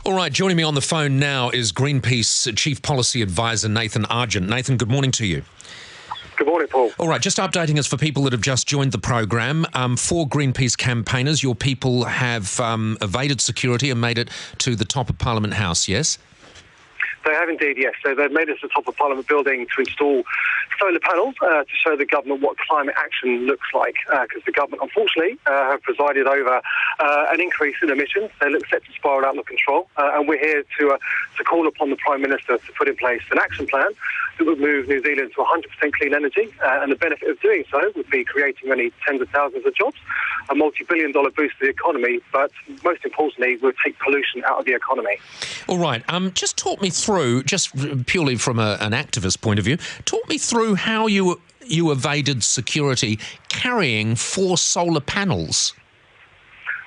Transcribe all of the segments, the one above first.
All right, joining me on the phone now is Greenpeace Chief Policy Advisor Nathan Argent. Nathan, good morning to you. Good morning, Paul. All right, just updating us for people that have just joined the program. For Greenpeace campaigners, your people have evaded security and made it to the top of Parliament House, yes? They have indeed, yes. So they've made us the top of Parliament building to install solar panels to show the government what climate action looks like. Because the government, unfortunately, have presided over an increase in emissions. They look set to spiral out of control. And we're here to call upon the Prime Minister to put in place an action plan that would move New Zealand to 100% clean energy. And the benefit of doing so would be creating many tens of thousands of jobs, a multi-billion-dollar boost to the economy, but most importantly, would take pollution out of the economy. All right, just talk me through, just purely from an activist point of view, talk me through how you evaded security carrying 4 solar panels.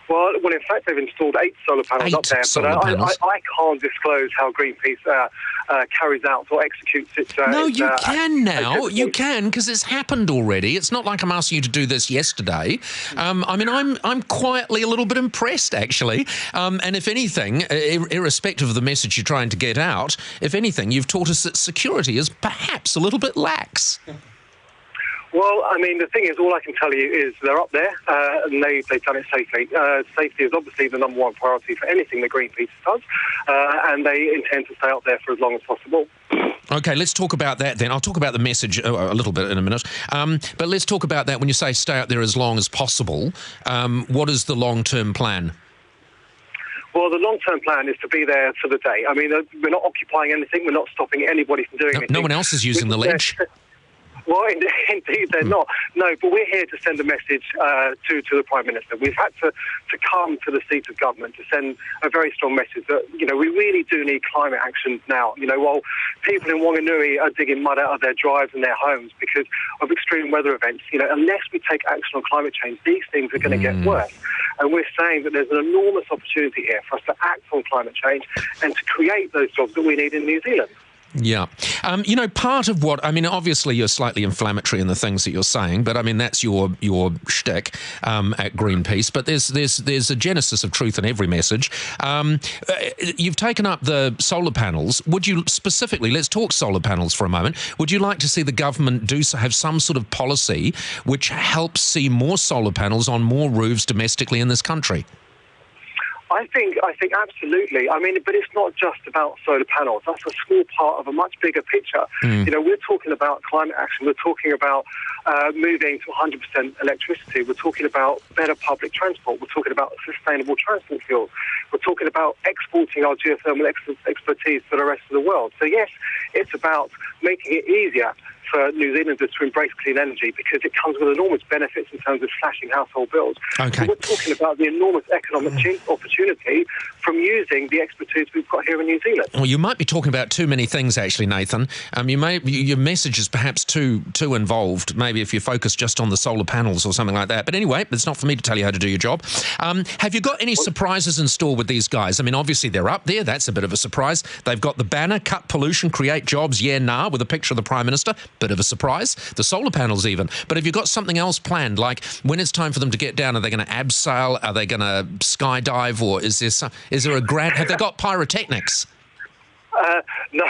Well, in fact, they've installed 8 solar panels up there, but I can't disclose how Greenpeace carries out or executes its... No, you can now. You can, because it's happened already. It's not like I'm asking you to do this yesterday. I'm quietly a little bit impressed, actually. And if anything, irrespective of the message you're trying to get out, if anything, you've taught us that security is perhaps a little bit lax. Well, I mean, the thing is, all I can tell you is they're up there and they've done it safely. Safety is obviously the number one priority for anything that Greenpeace does, and they intend to stay up there for as long as possible. OK, let's talk about that then. I'll talk about the message a little bit in a minute. But let's talk about that when you say stay up there as long as possible. What is the long-term plan? Well, the long-term plan is to be there for the day. I mean, we're not occupying anything. We're not stopping anybody from doing anything. No one else is using the ledge. Well, indeed they're not. No, but we're here to send a message to the Prime Minister. We've had to come to the seat of government to send a very strong message that, we really do need climate action now. While people in Wanganui are digging mud out of their drives and their homes because of extreme weather events, unless we take action on climate change, these things are going to get worse. And we're saying that there's an enormous opportunity here for us to act on climate change and to create those jobs that we need in New Zealand. Yeah. Part of what, obviously you're slightly inflammatory in the things that you're saying, but that's your shtick at Greenpeace. But there's a genesis of truth in every message. You've taken up the solar panels. Would you specifically, let's talk solar panels for a moment. Would you like to see the government have some sort of policy which helps see more solar panels on more roofs domestically in this country? I think absolutely. But it's not just about solar panels. That's a small part of a much bigger picture. We're talking about climate action. We're talking about moving to 100% electricity. We're talking about better public transport. We're talking about sustainable transport fuels. We're talking about exporting our geothermal expertise to the rest of the world. So yes, it's about making it easier for New Zealanders to embrace clean energy because it comes with enormous benefits in terms of slashing household bills. Okay. So we're talking about the enormous economic opportunity from using the expertise we've got here in New Zealand. Well, you might be talking about too many things, actually, Nathan. Your message is perhaps too involved, maybe if you focus just on the solar panels or something like that. But anyway, it's not for me to tell you how to do your job. Have you got any surprises in store with these guys? Obviously they're up there. That's a bit of a surprise. They've got the banner, cut pollution, create jobs, yeah, nah, with a picture of the Prime Minister. Bit of a surprise. The solar panels even. But have you got something else planned? Like when it's time for them to get down, are they going to abseil? Are they going to skydive? Or is there a grad? Have they got pyrotechnics? No,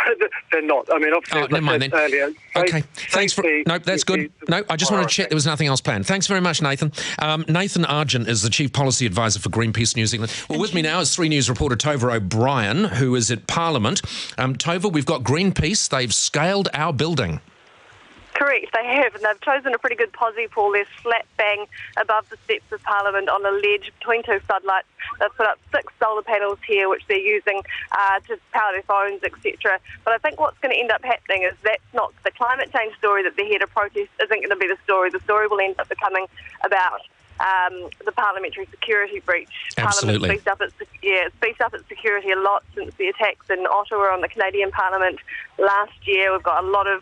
they're not. Obviously, never mind then. Earlier, okay, thanks for... No, that's good. No, I just want to check there was nothing else planned. Thanks very much, Nathan. Nathan Argent is the Chief Policy Advisor for Greenpeace New Zealand. Well, with me now is 3 News reporter Tova O'Brian, who is at Parliament. Tova, we've got Greenpeace. They've scaled our building. Correct, they have, and they've chosen a pretty good posie, Paul. They're slap bang above the steps of Parliament on a ledge between 2 floodlights. They've put up 6 solar panels here, which they're using to power their phones, etc. But I think what's going to end up happening is that's not the climate change story that they're here to protest isn't going to be the story. The story will end up becoming about the parliamentary security breach. Absolutely. Parliament beefed up its security a lot since the attacks in Ottawa on the Canadian Parliament last year. We've got a lot of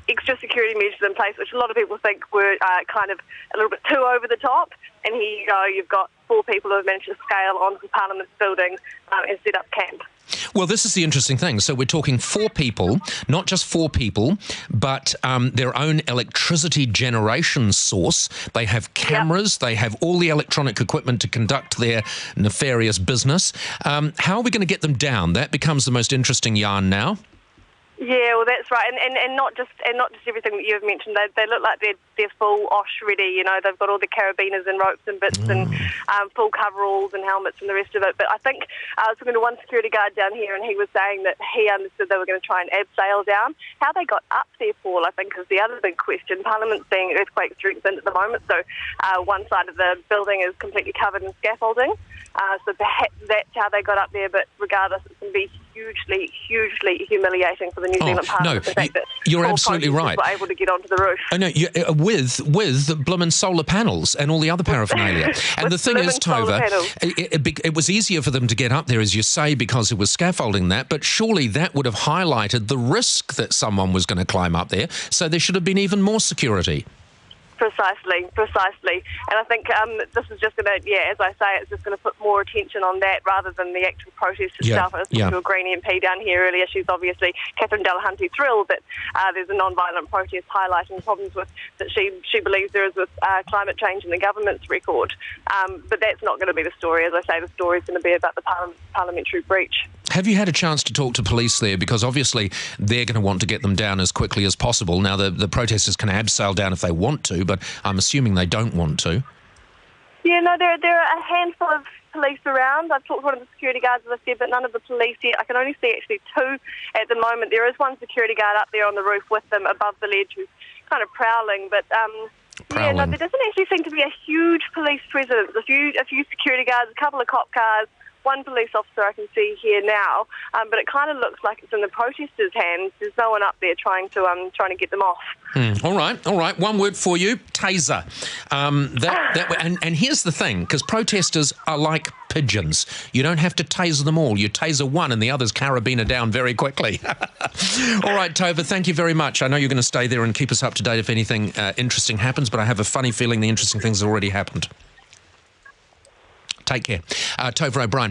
extra security measures in place, which a lot of people think were kind of a little bit too over the top. And here you go, you've got 4 people who have managed to scale onto Parliament's building and set up camp. Well, this is the interesting thing. So we're talking 4 people, not just 4 people, but their own electricity generation source. They have cameras. They have all the electronic equipment to conduct their nefarious business. How are we going to get them down? That becomes the most interesting yarn now. Yeah, well, that's right, and not just everything that you've mentioned. They look like they're full OSH ready. You know, they've got all the carabiners and ropes and bits and full coveralls and helmets and the rest of it. But I think I was talking to one security guard down here, and he was saying that he understood they were going to try and abseil down. How they got up there, Paul, I think, is the other big question. Parliament's seeing earthquake strengthened at the moment, so one side of the building is completely covered in scaffolding. So perhaps that's how they got up there, but regardless, it's going to be hugely humiliating for the New Zealand Parliament. The fact that you're absolutely right. Were able to get onto the roof. Oh no, with the bloomin' solar panels and all the other paraphernalia. And the thing is, Tova, it was easier for them to get up there, as you say, because it was scaffolding that. But surely that would have highlighted the risk that someone was going to climb up there. So there should have been even more security. Precisely. And I think this is just going to, as I say, it's just going to put more attention on that rather than the actual protest itself. I was talking to a Green MP down here earlier. She's obviously, Catherine Delahunty, thrilled that there's a non-violent protest highlighting problems that she believes there is with climate change in the government's record. But that's not going to be the story. As I say, the story is going to be about the parliamentary breach. Have you had a chance to talk to police there? Because obviously they're going to want to get them down as quickly as possible. Now, the protesters can abseil down if they want to, but I'm assuming they don't want to. Yeah, no, there are a handful of police around. I've talked to one of the security guards, as I said, but none of the police yet. I can only see actually 2 at the moment. There is one security guard up there on the roof with them above the ledge who's kind of prowling, but... there doesn't actually seem to be a huge police presence. A few security guards, a couple of cop cars, one police officer I can see here now, but it kind of looks like it's in the protesters' hands. There's no one up there trying to get them off. All right. One word for you: taser. And here's the thing, because protesters are like pigeons. You don't have to taser them all. You taser one, and the others carabiner down very quickly. All right, Tova, thank you very much. I know you're going to stay there and keep us up to date if anything interesting happens, but I have a funny feeling the interesting things have already happened. Take care. Tova O'Brian.